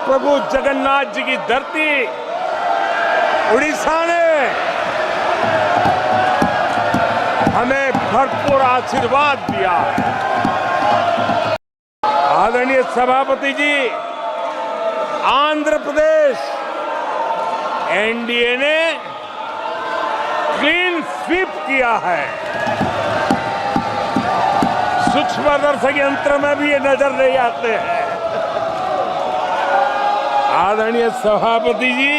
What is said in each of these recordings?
प्रभु जगन्नाथ जी की धरती उड़ीसा ने हमें भरपूर आशीर्वाद दिया है। आदरणीय सभापति जी, आंध्र प्रदेश एनडीए ने क्लीन स्वीप किया है। सूक्ष्मदर्शक यंत्र में भी ये नजर नहीं आते हैं। आदरणीय सभापति जी,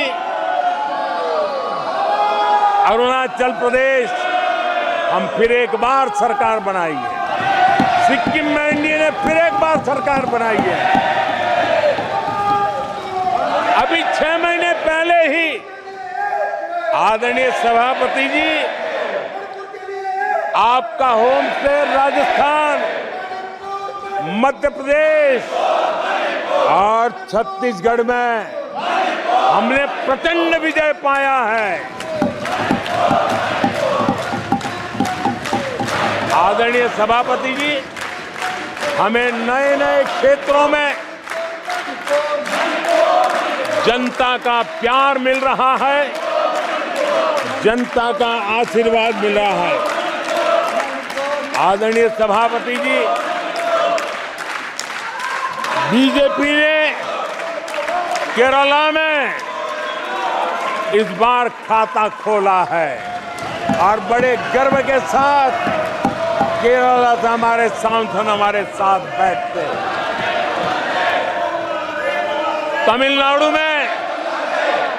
अरुणाचल प्रदेश हम फिर एक बार सरकार बनाई है। सिक्किम में एनडीए ने फिर एक बार सरकार बनाई है। अभी 6 महीने पहले ही आदरणीय सभापति जी, आपका होम स्टेट राजस्थान, मध्य प्रदेश और छत्तीसगढ़ में हमने प्रचंड विजय पाया है। आदरणीय सभापति जी, हमें नए नए क्षेत्रों में जनता का प्यार मिल रहा है, जनता का आशीर्वाद मिल रहा है। आदरणीय सभापति जी, बीजेपी ने केरला में इस बार खाता खोला है और बड़े गर्व के साथ केरला से हमारे सांसद हमारे साथ बैठते। तमिलनाडु में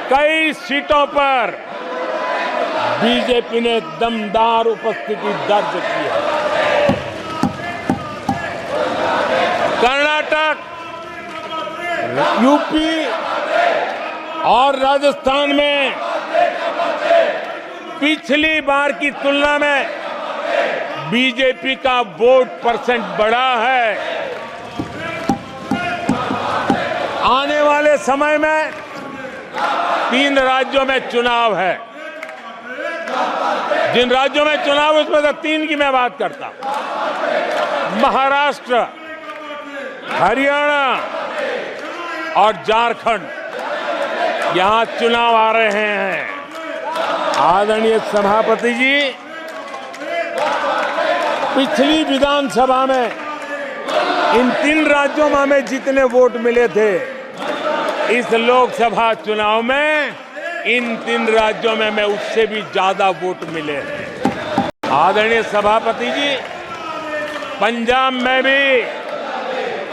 कई सीटों पर बीजेपी ने दमदार उपस्थिति दर्ज की है। कर्नाटक, यूपी और राजस्थान में पिछली बार की तुलना में बीजेपी का वोट परसेंट बढ़ा है। आने वाले समय में 3 राज्यों में चुनाव है। जिन राज्यों में चुनाव है उसमें से 3 की मैं बात करता हूं। महाराष्ट्र, हरियाणा और झारखंड, यहां चुनाव आ रहे हैं। आदरणीय सभापति जी, पिछली विधानसभा में इन 3 राज्यों में हमें जितने वोट मिले थे, इस लोकसभा चुनाव में इन 3 राज्यों में हमें उससे भी ज्यादा वोट मिले हैं। आदरणीय सभापति जी, पंजाब में भी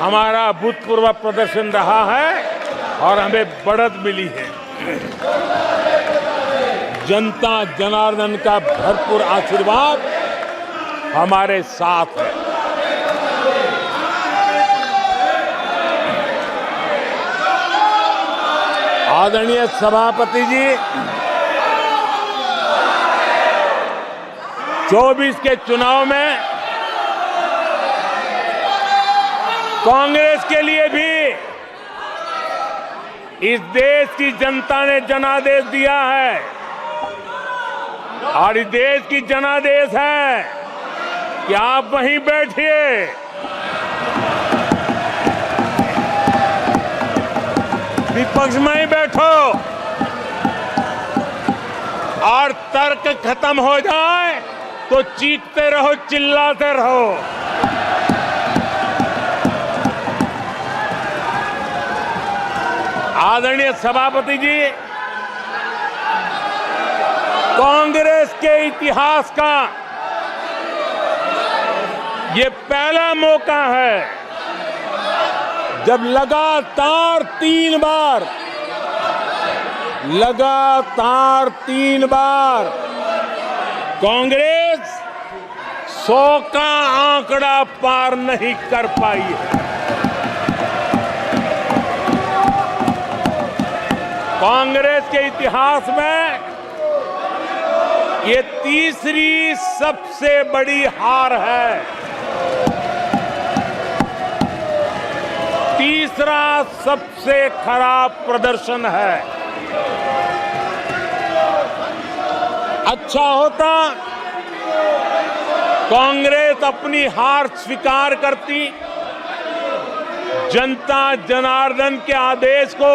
हमारा भूतपूर्व प्रदर्शन रहा है और हमें बढ़त मिली है। जनता जनार्दन का भरपूर आशीर्वाद हमारे साथ है। आदरणीय सभापति जी, 24 के चुनाव में कांग्रेस के लिए भी इस देश की जनता ने जनादेश दिया है और इस देश की जनादेश है कि आप वहीं बैठिए, विपक्ष में ही बैठो और तर्क खत्म हो जाए तो चीखते रहो, चिल्लाते रहो। आदरणीय सभापति जी, कांग्रेस के इतिहास का ये पहला मौका है जब लगातार 3 बार कांग्रेस 100 का आंकड़ा पार नहीं कर पाई है। कांग्रेस के इतिहास में ये तीसरी सबसे बड़ी हार है, तीसरा सबसे खराब प्रदर्शन है। अच्छा होता कांग्रेस अपनी हार स्वीकार करती, जनता जनार्दन के आदेश को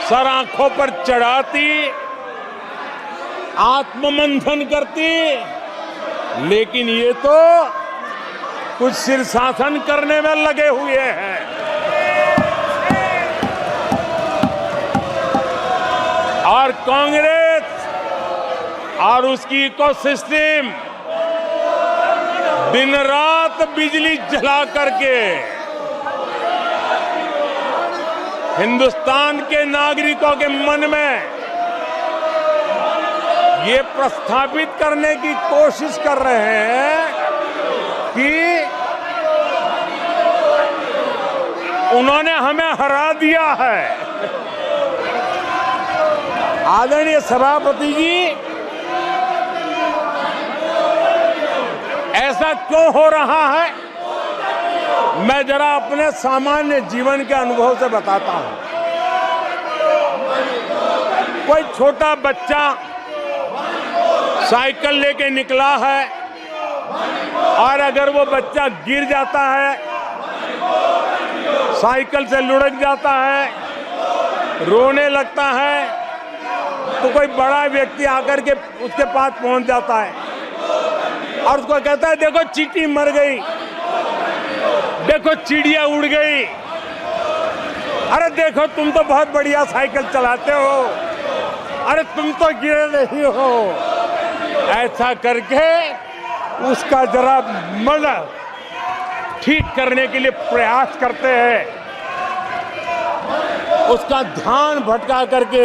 सर आंखों पर चढ़ाती, आत्ममंथन करती, लेकिन ये तो कुछ शीर्षासन करने में लगे हुए हैं। और कांग्रेस और उसकी इकोसिस्टम दिन रात बिजली जला करके हिंदुस्तान के नागरिकों के मन में ये प्रस्थापित करने की कोशिश कर रहे हैं कि उन्होंने हमें हरा दिया है। आदरणीय सभापति जी, ऐसा क्यों हो रहा है, मैं जरा अपने सामान्य जीवन के अनुभव से बताता हूं। कोई छोटा बच्चा साइकिल लेके निकला है और अगर वो बच्चा गिर जाता है, साइकिल से लुढ़क जाता है, रोने लगता है, तो कोई बड़ा व्यक्ति आकर के उसके पास पहुंच जाता है और उसको कहता है, देखो चींटी मर गई, देखो चिड़िया उड़ गई, अरे देखो तुम तो बहुत बढ़िया साइकिल चलाते हो, अरे तुम तो गिरे नहीं हो। ऐसा करके उसका जरा मन ठीक करने के लिए प्रयास करते हैं, उसका ध्यान भटका करके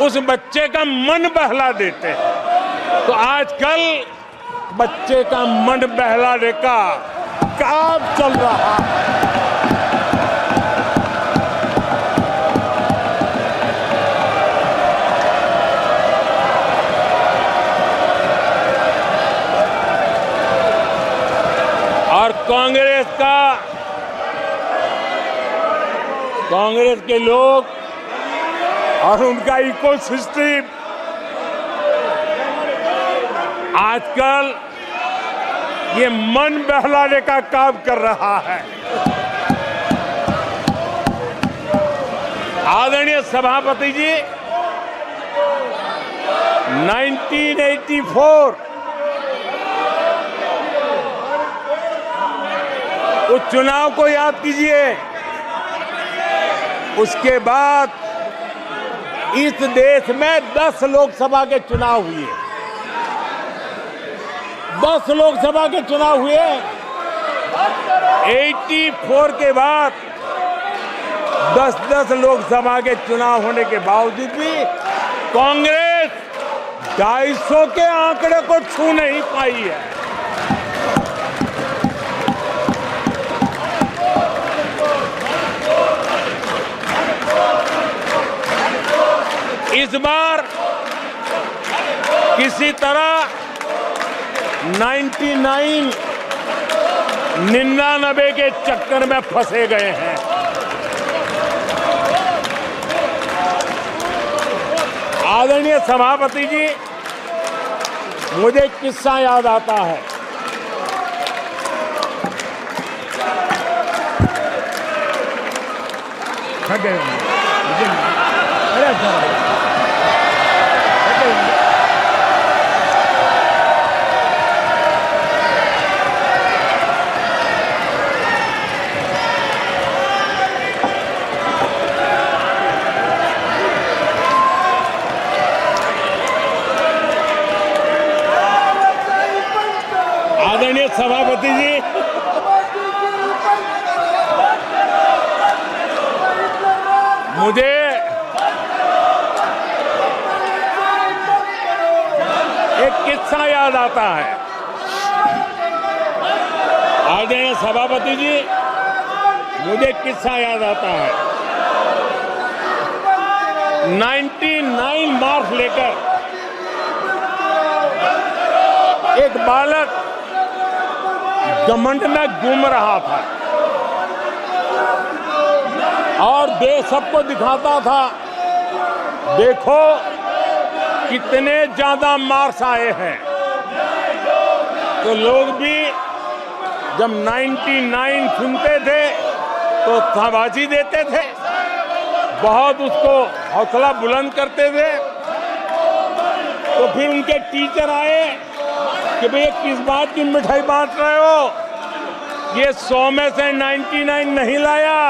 उस बच्चे का मन बहला देते हैं। तो आजकल बच्चे का मन बहलाने का काम चल रहा है। और कांग्रेस के लोग और उनका इकोसिस्टम आजकल ये मन बहलाने का काम कर रहा है। आदरणीय सभापति जी, 1984 उस चुनाव को याद कीजिए। उसके बाद इस देश में 10 लोकसभा के चुनाव हुए, 10 लोकसभा के चुनाव हुए। 84 के बाद 10-10 लोकसभा के चुनाव होने के बावजूद भी कांग्रेस 250 के आंकड़े को छू नहीं पाई है। इस बार किसी तरह 99 के चक्कर में फंसे गए हैं। आदरणीय सभापति जी, मुझे एक किस्सा याद आता है। आदरणीय सभापति जी, मुझे एक किस्सा याद आता है। आदरणीय सभापति जी, मुझे एक किस्सा याद आता है। 99 मार्क्स लेकर एक बालक घमंड में घूम रहा था और देश सबको दिखाता था, देखो कितने ज्यादा मार्क्स आए हैं। तो लोग भी जब 99 सुनते थे तो शाबाशी देते थे, बहुत उसको हौसला बुलंद करते थे। तो फिर उनके टीचर आए कि भैया किस बात की मिठाई बांट रहे हो, ये 100 में से 99 नहीं लाया,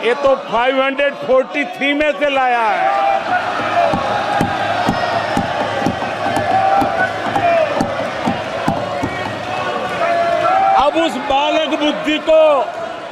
ये तो 543 में से लाया है। अब उस बालक बुद्धि को